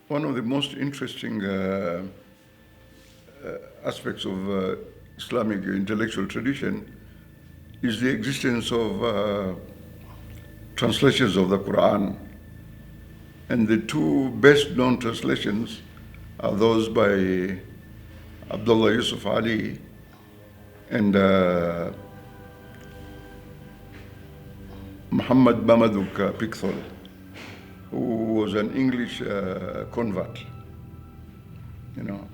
One of the most interesting aspects of Islamic intellectual tradition is the existence of translations of the Quran. And the two best known translations are those by Abdullah Yusuf Ali and Marmaduke Pickthall, who was an English convert.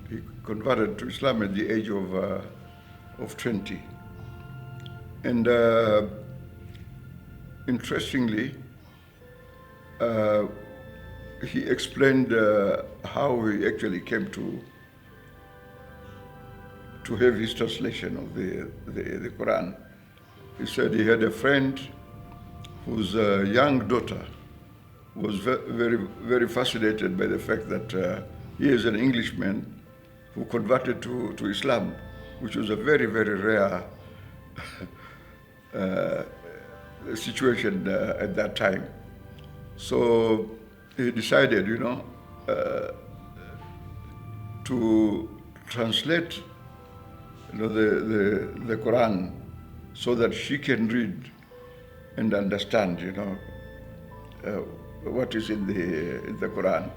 He converted to Islam at the age of 20. And interestingly, he explained how he actually came to have his translation of the Quran. He said he had a friend whose young daughter was very, very fascinated by the fact that he is an Englishman who converted to Islam, which was a very, very rare situation at that time. So he decided, to translate the Quran so that she can read and understand, what is in the Quran.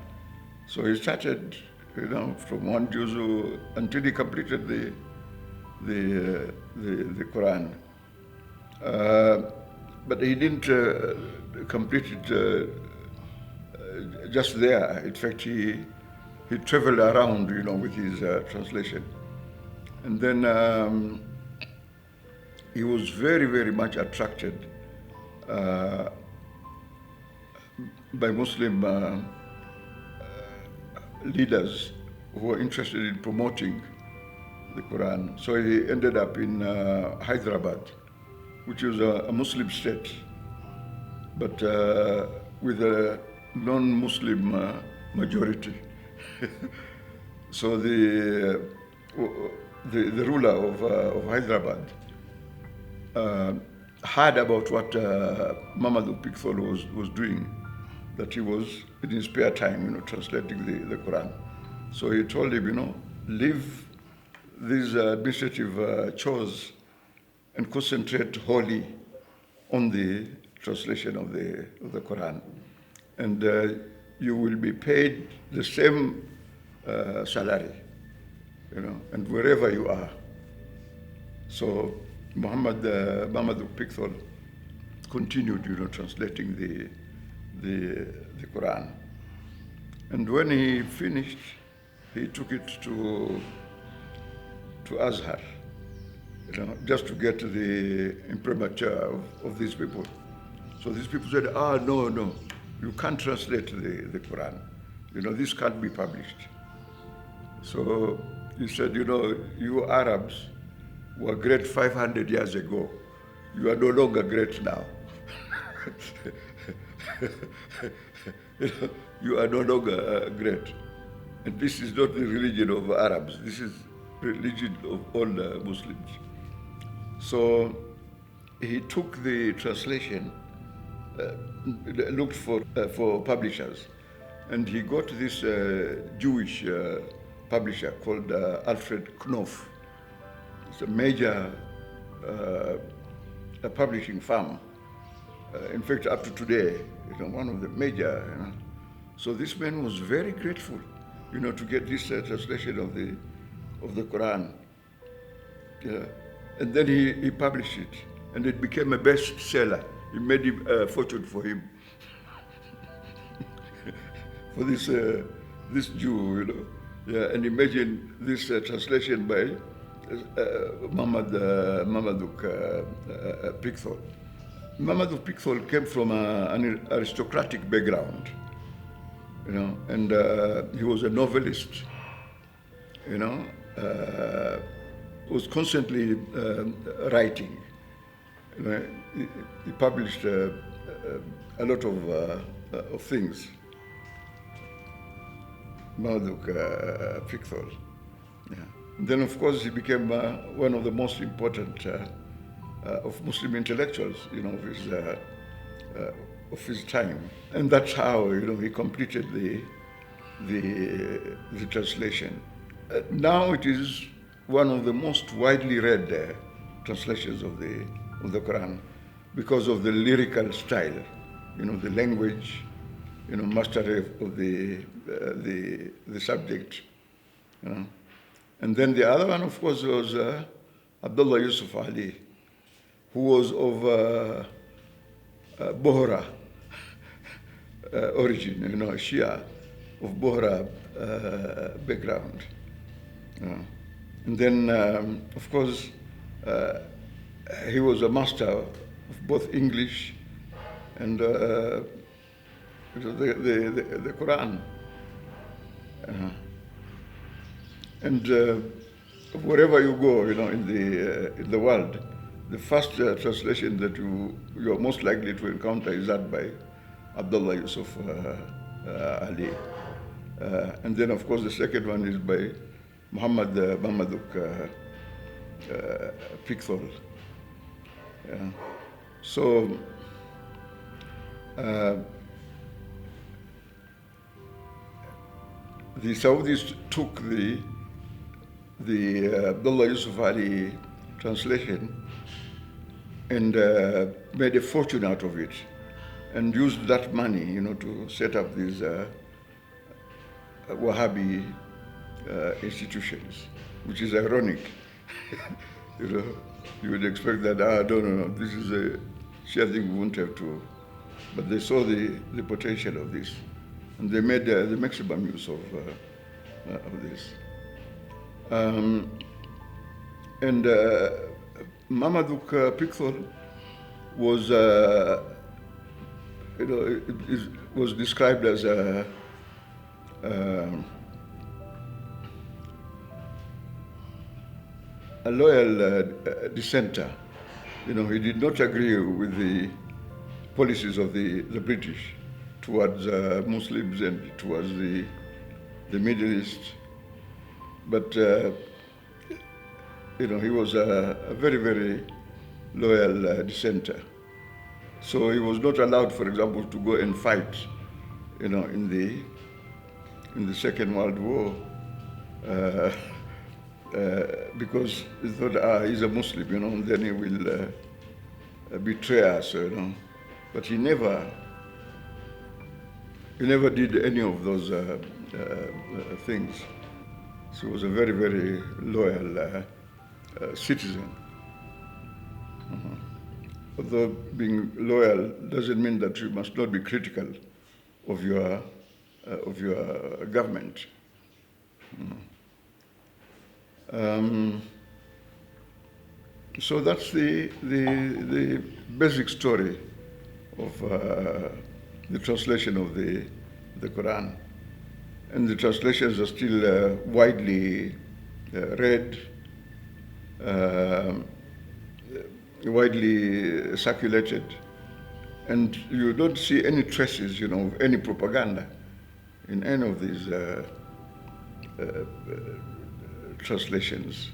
So he started, from one juzu until he completed the Quran. But he didn't complete it just there. In fact, he traveled around, with his translation. And then he was very, very much attracted by Muslim leaders who were interested in promoting the Quran. So he ended up in Hyderabad, which was a Muslim state, but with a non-Muslim majority. So the ruler of Hyderabad heard about what Marmaduke Pickthall was doing, that he was in his spare time, translating the Quran. So he told him, leave these administrative chores and concentrate wholly on the translation of the Quran. And you will be paid the same salary, and wherever you are. So Marmaduke Pickthall continued, translating the Quran. And when he finished, he took it to Azhar, just to get the imprimatur of these people. So these people said, no, you can't translate the Quran. This can't be published. So he said, you Arabs were great 500 years ago. You are no longer great now. You are no longer great. And this is not the religion of Arabs. This is religion of all Muslims. So he took the translation, looked for publishers, and he got this Jewish publisher called Alfred Knopf. It's a major publishing firm. In fact, up to today, one of the major. So this man was very grateful, to get this translation of the Quran. And then he published it, and it became a bestseller. It made a fortune for him. For this Jew, and imagine this translation by Marmaduke Pickthall. Marmaduke Pickthall came from an aristocratic background, and he was a novelist, was constantly writing. He published a lot of things. Marmaduke Pickthall. Yeah. Then, of course, he became one of the most important of Muslim intellectuals, of his time, and that's how he completed the translation. Now it is one of the most widely read translations of the Quran because of the lyrical style, the language, mastery of the subject, And then the other one, of course, was Abdullah Yusuf Ali, who was of Bohra origin, Shia of Bohra background. And then, of course, he was a master of both English and the Quran. And wherever you go, in the world, the first translation that you are most likely to encounter is that by Abdullah Yusuf Ali. And then, of course, the second one is by Marmaduke Pickthall. So, the Saudis took the Abdullah Yusuf Ali translation and made a fortune out of it, and used that money, to set up these Wahhabi institutions, which is ironic. You would expect that, no, this is a Shia thing, we won't have to, but they saw the potential of this, and they made the maximum use of this. And Marmaduke Pickthall was, was described as a loyal dissenter. He did not agree with the policies of the British towards Muslims and towards the Middle East. But, he was a very, very loyal dissenter. So he was not allowed, for example, to go and fight, in the Second World War, because he thought, he's a Muslim, and then he will betray us, But he never did any of those things. So he was a very, very loyal citizen. Although being loyal doesn't mean that you must not be critical of your government. So that's the basic story of the translation of the Quran. And the translations are still widely read, widely circulated, and you don't see any traces, of any propaganda in any of these translations.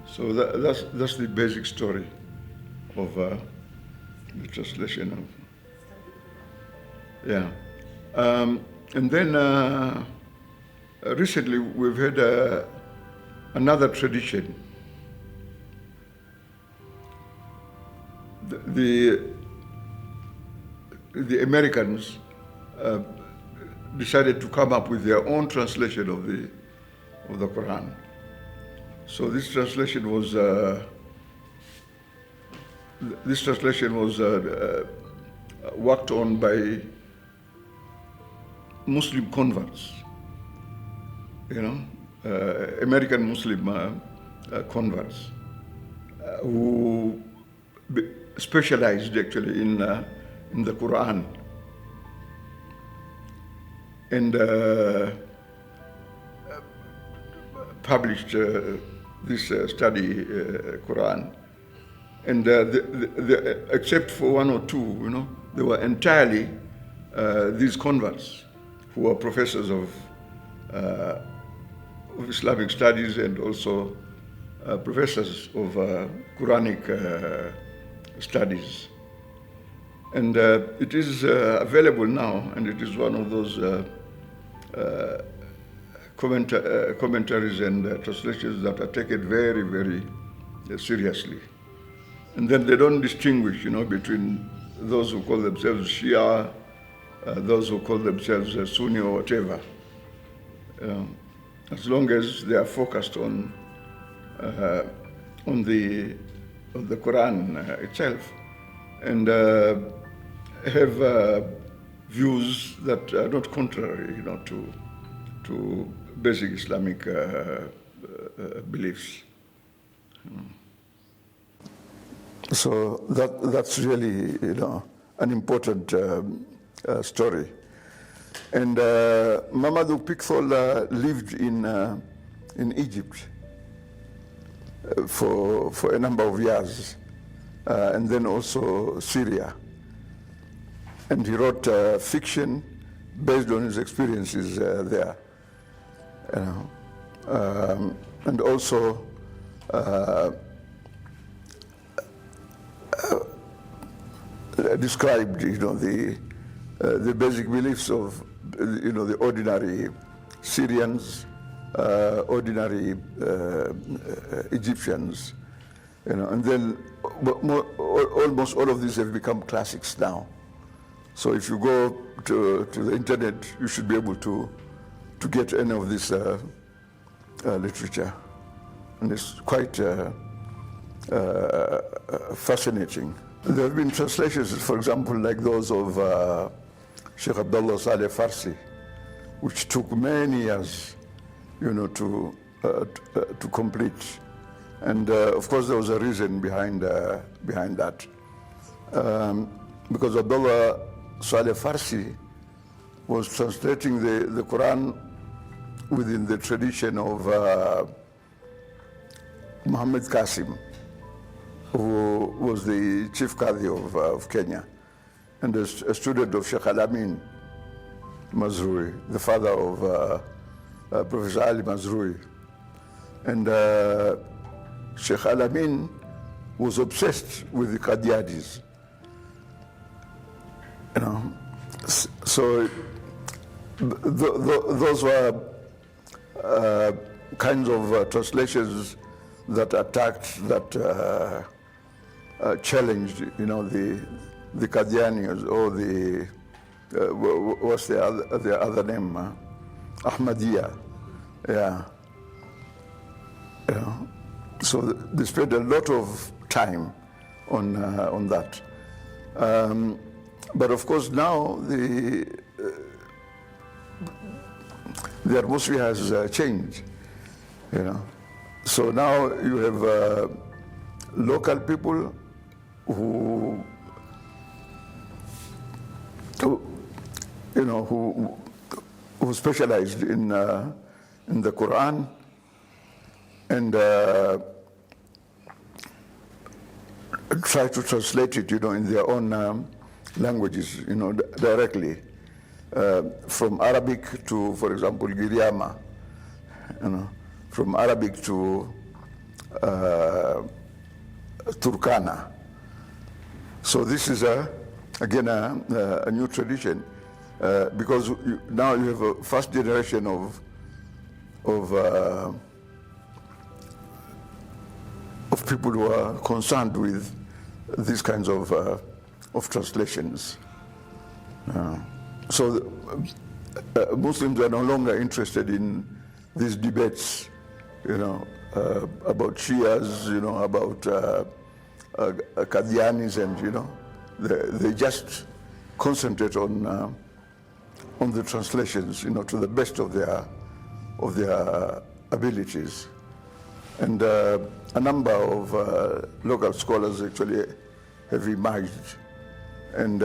So that's the basic story of the translation of. Yeah. And then recently we've had another tradition. The Americans decided to come up with their own translation of the Quran. So this translation was worked on by Muslim converts, American Muslim converts. who specialized actually in the Quran, and published this study Quran. And except for one or two, they were entirely these converts who were professors of Islamic studies and also professors of Quranic studies. And it is available now, and it is one of those commentaries and translations that are taken very, very seriously. And then they don't distinguish, between those who call themselves Shia, those who call themselves Sunni or whatever. As long as they are focused on the Quran itself, and have views that are not contrary, to basic Islamic beliefs. So that's really, an important story. And Marmaduke Pickthall lived in Egypt for a number of years, and then also Syria. And he wrote fiction based on his experiences there. And also described, the basic beliefs of, the ordinary Syrians, ordinary Egyptians, and then almost all of these have become classics now. So if you go to the internet, you should be able to get any of this literature, and it's quite fascinating. There have been translations, for example, like those of Sheikh Abdullah Saleh Farsi, which took many years, to complete. And of course, there was a reason behind that, because Abdullah Saleh Farsi was translating the Quran within the tradition of Mohamed Qasim, who was the chief Qadi of Kenya, and a student of Sheikh Al-Amin Mazrui, the father of Professor Ali Mazrui. And Sheikh Al-Amin was obsessed with the Qadianis. So those were kinds of translations that attacked, that challenged, the Qadianis, or the what's the other name? Ahmadiyya. Yeah. So they spent a lot of time on that. But of course now the atmosphere has changed. So now you have local people who specialized in the Quran, and try to translate it, in their own languages, directly, from Arabic to, for example, Giriama, from Arabic to Turkana. So this is again a new tradition, because now you have a first generation of people who are concerned with these kinds of translations. So Muslims are no longer interested in these debates, about Shias, about Qadianis, and they just concentrate on the translations, to the best of their abilities. And a number of local scholars actually have emerged, and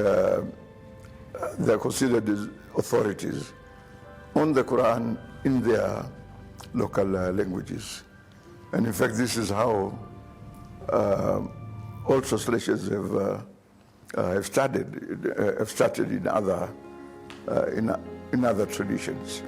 they're considered as authorities on the Quran in their local languages. And in fact, this is how all translations have started in other traditions.